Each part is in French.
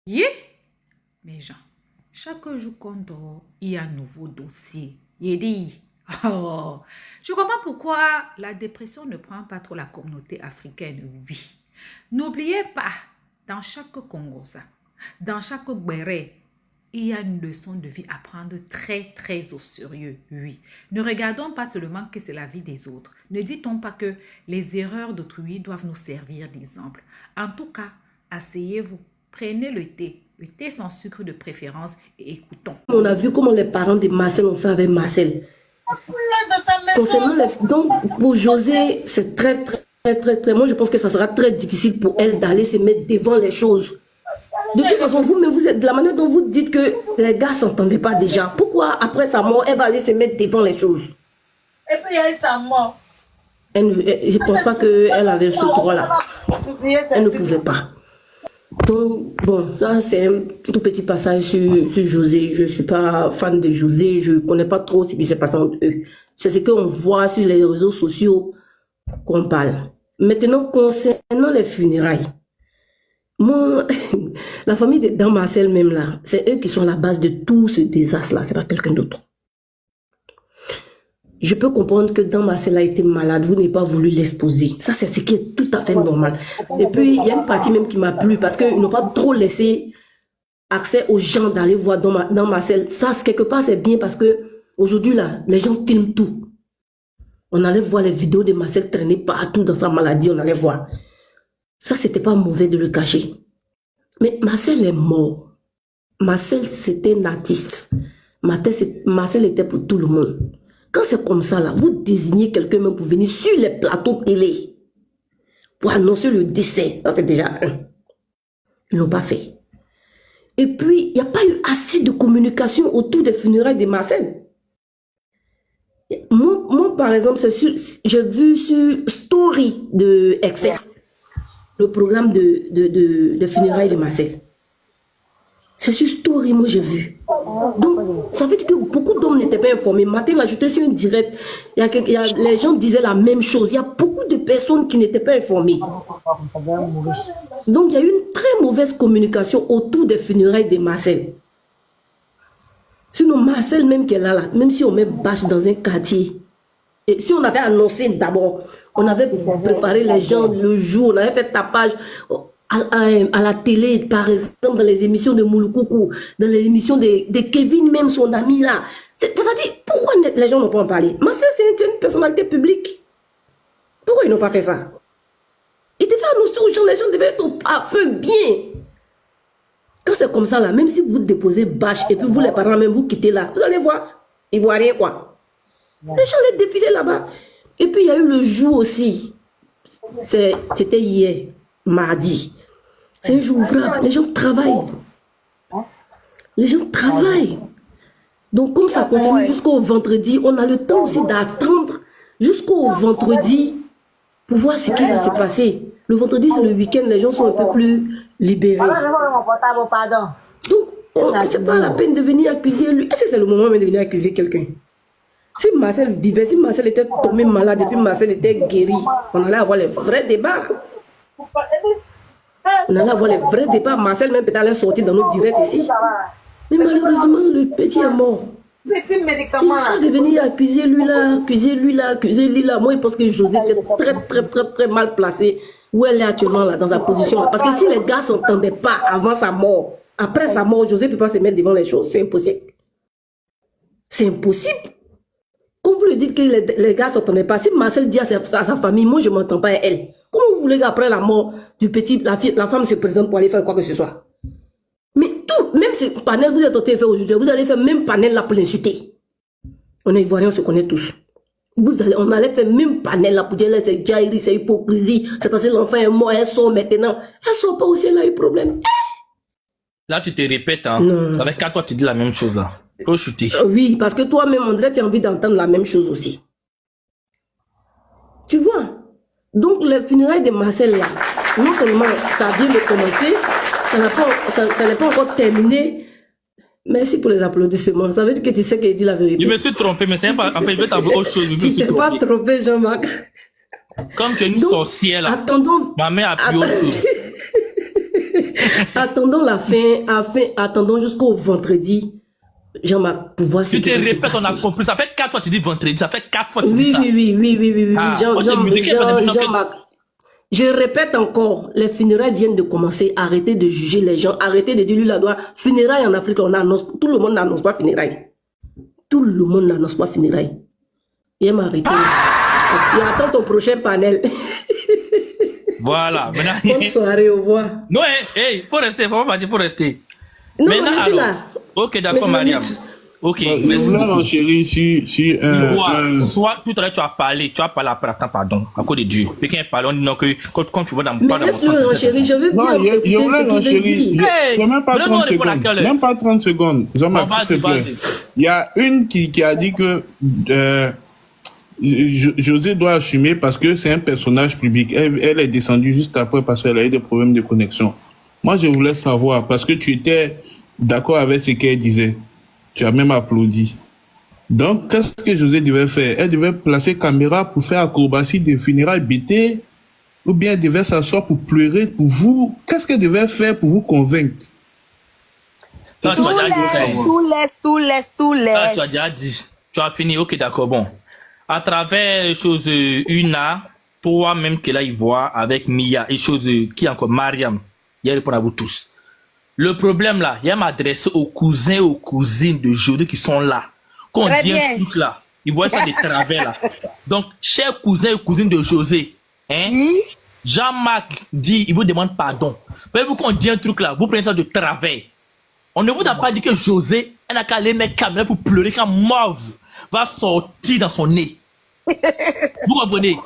Yeah, mes gens, chaque jour qu'on dort, il y a un nouveau dossier. Il dit, oh, je comprends pourquoi la dépression ne prend pas trop la communauté africaine, oui. N'oubliez pas, dans chaque Congosa, dans chaque Béré, il y a une leçon de vie à prendre très, très au sérieux, oui. Ne regardons pas seulement que c'est la vie des autres. Ne dit-on pas que les erreurs d'autrui doivent nous servir d'exemple. En tout cas, asseyez-vous, prenez le thé sans sucre de préférence et écoutons. On a vu comment les parents de Marcel ont fait avec Marcel. Concernant donc, pour José, c'est très, moi je pense que ça sera très difficile pour elle d'aller se mettre devant les choses. De toute façon, vous-même, vous êtes de la manière dont vous dites que les gars ne s'entendaient pas déjà. Pourquoi, après sa mort, elle va aller se mettre devant les choses? Et puis, il y a eu sa mort. Je ne pense pas qu'elle avait ce droit-là. Elle ne pouvait pas. Donc, bon, ça, c'est un tout petit passage sur José. Je ne suis pas fan de José. Je ne connais pas trop ce qui s'est passé entre eux. C'est ce qu'on voit sur les réseaux sociaux qu'on parle. Maintenant, concernant les funérailles, moi, la famille de Dan Marcel même là, c'est eux qui sont à la base de tout ce désastre-là. C'est pas quelqu'un d'autre. Je peux comprendre que Dan Marcel a été malade, vous n'avez pas voulu l'exposer. Ça, c'est ce qui est tout à fait normal. Et puis, il y a une partie même qui m'a plu parce qu'ils n'ont pas trop laissé accès aux gens d'aller voir Dan Marcel. Ça, quelque part, c'est bien parce que aujourd'hui là, les gens filment tout. On allait voir les vidéos de Marcel traîner partout dans sa maladie, on allait voir. Ça, c'était pas mauvais de le cacher. Mais Marcel est mort. Marcel, c'était un artiste. Marcel était pour tout le monde. Quand c'est comme ça, là, vous désignez quelqu'un même pour venir sur les plateaux télé pour annoncer le décès. Ça, c'est déjà un. Ils l'ont pas fait. Et puis, il n'y a pas eu assez de communication autour des funérailles de Marcel. Moi par exemple, j'ai vu sur Story de Excess, le programme de funérailles de Marcel. C'est sur Story, moi j'ai vu. Donc, ça veut dire que beaucoup d'hommes n'étaient pas informés. Matin, là, j'étais sur une direct. Les gens disaient la même chose. Il y a beaucoup de personnes qui n'étaient pas informées. Donc, il y a eu une très mauvaise communication autour des funérailles de Marcel. Sinon, Marcel même qui est là, même si on met bâche dans un quartier, et si on avait annoncé d'abord, on avait préparé les gens le jour, on avait fait tapage à la télé, par exemple, dans les émissions de Moulukoukou, dans les émissions de Kevin, même son ami là. C'est-à-dire, pourquoi les gens n'ont pas en parlé? Marcel, c'est une personnalité publique. Pourquoi ils n'ont pas fait ça? Ils devaient annoncer aux gens, les gens devaient être à feu bien. Quand c'est comme ça là, même si vous déposez bâche et puis vous les parents même vous quittez là, vous allez voir, ils ne voient rien quoi. Les gens les défilaient là-bas. Et puis il y a eu le jour aussi. C'était hier, mardi. C'est un jour ouvrable. Les gens travaillent. Les gens travaillent. Donc comme ça continue jusqu'au vendredi, on a le temps aussi d'attendre jusqu'au vendredi pour voir ce qui va se passer. Le vendredi, c'est le week-end, les gens sont un peu plus libérés. Donc, c'est pas la peine de venir accuser lui. Est-ce que c'est le moment de venir accuser quelqu'un? Si Marcel vivait, si Marcel était tombé malade et puis Marcel était guéri, on allait avoir les vrais débats. On allait avoir les vrais débats. Marcel même peut-être allait sortir dans notre direct ici. Mais malheureusement, le petit est mort. Petit médicament. Il faut de venir accuser lui là, accuser lui là, accuser lui là. Moi, je pense que José était très mal placé où elle est actuellement là, dans sa position là. Parce que si les gars ne s'entendaient pas avant sa mort, après sa mort, José ne peut pas se mettre devant les choses. C'est impossible. C'est impossible. Comme vous le dites que les gars ne s'entendaient pas, si Marcel dit à sa famille, moi je ne m'entends pas à elle, comment vous voulez qu'après la mort du petit, la femme se présente pour aller faire quoi que ce soit? Mais tout, même ce panel que vous êtes en train de faire aujourd'hui, vous allez faire même panel là pour l'insulter. On est ivoiriens, on se connaît tous. On allait faire même panel là pour dire c'est jaillerie, c'est hypocrisie, c'est parce que l'enfant est mort, elle sort maintenant. Elle sort pas aussi, elle a eu problème. Là, tu te répètes, hein. Avec 4 fois, tu dis la même chose là. Faut chuter. Oui, parce que toi-même, André, tu as envie d'entendre la même chose aussi. Tu vois? Donc, les funérailles de Marcel là, non seulement ça vient de commencer, ça n'est pas encore terminé. Merci pour les applaudissements. Ça veut dire que tu sais qu'il dit la vérité. Je me suis trompé, mais c'est pas. En fait, je vais t'avouer autre chose. Tu t'es pas trompé, Jean-Marc. Comme tu es une sorcière là. Attendons. Ma mère a pu autre chose. Attendons la attendons jusqu'au vendredi. Jean-Marc, pour voir ce Tu qui te va se répètes, on a passer. compris. Ça fait 4 fois que tu dis vendredi, ça fait 4 fois que tu dis Oui, ça. oui. Ah, Jean-Marc, je répète encore, les funérailles viennent de commencer. Arrêtez de juger les gens. Arrêtez de dire lui la doigt. Funérailles en Afrique, on annonce. Tout le monde n'annonce pas funérailles. Tout le monde n'annonce pas funérailles. Il m'a arrêté. Il attend ton prochain panel. Voilà. Maintenant, Bonne soirée, au revoir. non, faut rester, faut pas dire, faut rester. Non, Maintenant, je suis alors, là. ok, Mais d'accord, je Mariam. mute. Ok. Je voulais renchérir si Toi, tout à l'heure, tu as parlé après, attends, pardon, à cause de Dieu. Quelqu'un parle, on dit non, que quand tu vois dans Mais pas dans laisse-le, mon chérie, je veux non, bien écouter je voulais ce qu'il veut renchérir. dire. Hey, C'est même pas donne-moi 30 répondre à secondes. quelle heure? Même pas 30 secondes. Jean-Marc, Bon, s'il te vas-y, plaît. vas-y. Il y a une qui a dit que José doit assumer parce que c'est un personnage public. Elle est descendue juste après parce qu'elle a eu des problèmes de connexion. Moi, je voulais savoir, parce que tu étais d'accord avec ce qu'elle disait. Tu as même applaudi. Donc, qu'est-ce que José devait faire? Elle devait placer caméra pour faire acrobatie des funérailles BT, ou bien elle devait s'asseoir pour pleurer pour vous. Qu'est-ce qu'elle devait faire pour vous convaincre? Ça, tu as déjà dit. Tout laisse. Ah, tu as déjà dit. Tu as fini, ok, d'accord, bon. À travers les choses Una, toi-même que là, il voit avec Mia, et choses qui encore, Mariam, il répond à vous tous. Le problème là, il y a m'adressé aux cousins et aux cousines de José qui sont là. Quand on Très dit bien. un truc là, ils voient ça des travers là. Donc, chers cousins et cousines de José, hein, Oui. Jean-Marc dit, il vous demande pardon. Voyez-vous quand on dit un truc là, vous prenez ça de travers. On ne vous a pas dit que José, elle n'a qu'à aller mettre caméra pour pleurer quand Mauve va sortir dans son nez. Vous comprenez?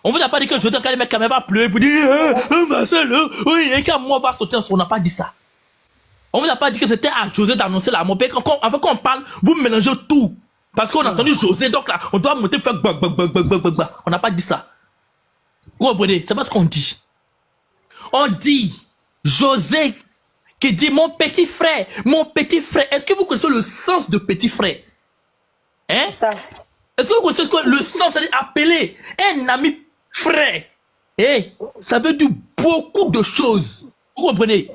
On vous a pas dit que José, quand elle met caméra va pleurer pour dire, Marcel, oui, et quand Mauve va sortir dans son nez, on n'a pas dit ça. On vous a pas dit que c'était à José d'annoncer la mort. Avant qu'on parle, vous mélangez tout. Parce qu'on a entendu José, donc là, on doit monter, faire on n'a pas dit ça. Vous comprenez? C'est pas ce qu'on dit. On dit, José, qui dit mon petit frère. Est-ce que vous connaissez le sens de petit frère? Hein? Ça. Est-ce que vous connaissez quoi le sens, c'est appeler un ami frère? Eh, ça veut dire beaucoup de choses. Vous comprenez?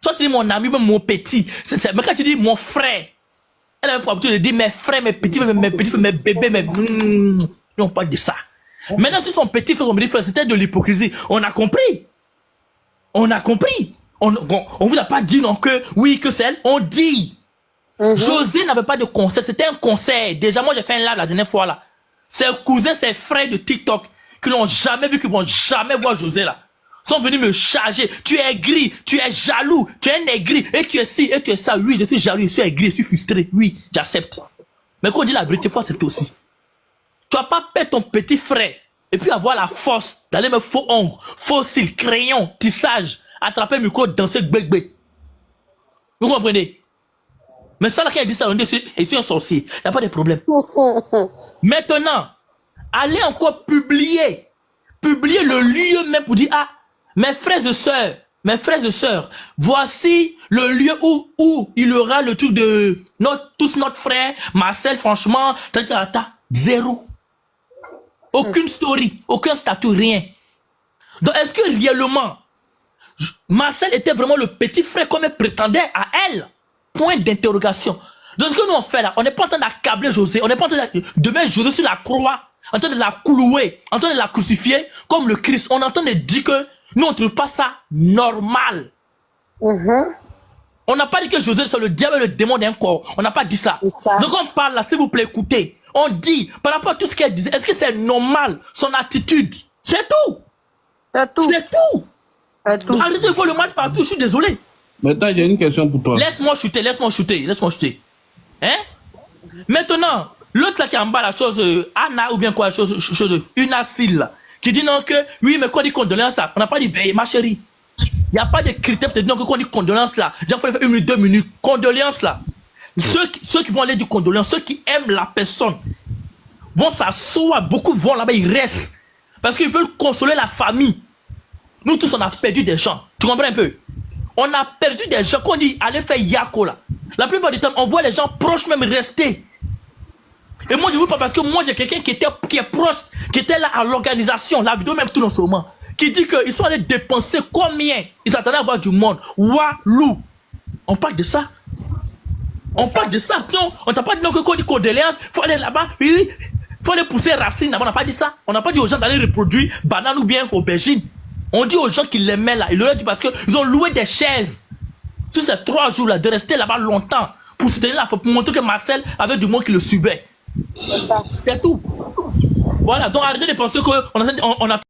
Soit tu dis mon ami, même mon petit. Mais quand tu dis mon frère, elle a pour habitude de dire mes frères, mes petits frères, mes bébés, mes... Non, pas de ça. Maintenant, si son petit frère, son petit frère, c'était de l'hypocrisie, on a compris. On a compris. On vous a pas dit non que, oui, que c'est elle. On dit. José n'avait pas de concert, c'était un concert. Déjà, moi, j'ai fait un live la dernière fois, là. Ses cousins, ses frères de TikTok, qui l'ont jamais vu, qui vont jamais voir José, là, sont venus me charger. Tu es aigri, tu es jaloux, tu es un aigri, et tu es ci, et tu es ça. Oui, je suis jaloux, je suis aigri, je suis frustré. Oui, j'accepte. Mais quand on dit la vérité, fois, c'est aussi. Tu vas pas perdre ton petit frère, et puis avoir la force d'aller me faux ongles, faux cils, crayon, tissage, attraper le micro, danser, gbeg. Vous comprenez? Mais ça, là, quand il dit ça, on dit, je suis un sorcier. Il n'y a pas de problème. Maintenant, allez encore publier le lieu même pour dire, ah, mes frères et sœurs, voici le lieu où il y aura le truc de tous notre frère, Marcel, franchement, zéro. Aucune story, aucun statut, rien. Donc, est-ce que réellement, Marcel était vraiment le petit frère comme elle prétendait à elle? Point d'interrogation. Donc, ce que nous on fait là, on n'est pas en train d'accabler José, on n'est pas en train de mettre José sur la croix, en train de la clouer, en train de la crucifier comme le Christ. On est en train de dire que nous on ne trouve pas ça normal. On n'a pas dit que José c'est le diable et le démon d'un corps. On n'a pas dit ça. Donc on parle là, s'il vous plaît, écoutez. On dit, par rapport à tout ce qu'elle disait, est-ce que c'est normal, son attitude? C'est tout. C'est tout. C'est tout. C'est tout. Arrêtez de voir le mal partout, je suis désolé. Maintenant, j'ai une question pour toi. Laisse-moi chuter. Hein? Maintenant, l'autre là qui est en bas, la chose, Anna ou bien quoi, chose une Sil, qui dit non que, oui, mais quand on dit condoléances là, on n'a pas dit veille, ma chérie. Il n'y a pas de critères pour te dire non que quand on dit condoléances là, il faut faire 1 minute, 2 minutes. Condoléances là. Ceux qui vont aller dire condoléances, ceux qui aiment la personne, vont s'asseoir, beaucoup vont là-bas, ils restent. Parce qu'ils veulent consoler la famille. Nous tous, on a perdu des gens. Tu comprends un peu? On a perdu des gens qu'on dit allez faire Yako là. La plupart du temps, on voit les gens proches même rester. Et moi, je vous parle parce que moi, j'ai quelqu'un qui est proche, qui était là à l'organisation. La vidéo même tout en ce moment. qui dit qu'ils sont allés dépenser combien? Ils attendaient à avoir du monde. Walou. On parle de ça. On parle de ça. Non, on t'a pas dit non que quand on dit condoléances, faut aller là-bas, oui, faut aller pousser racines là-bas. On n'a pas dit ça. On n'a pas dit aux gens d'aller reproduire banane ou bien aubergine. On dit aux gens qui l'aimaient là. Ils leur dit parce qu'ils ont loué des chaises sur ces 3 jours là, de rester là-bas longtemps pour soutenir la pour montrer que Marcel avait du monde qui le subait. C'est tout. Voilà, donc arrêtez de penser qu'on a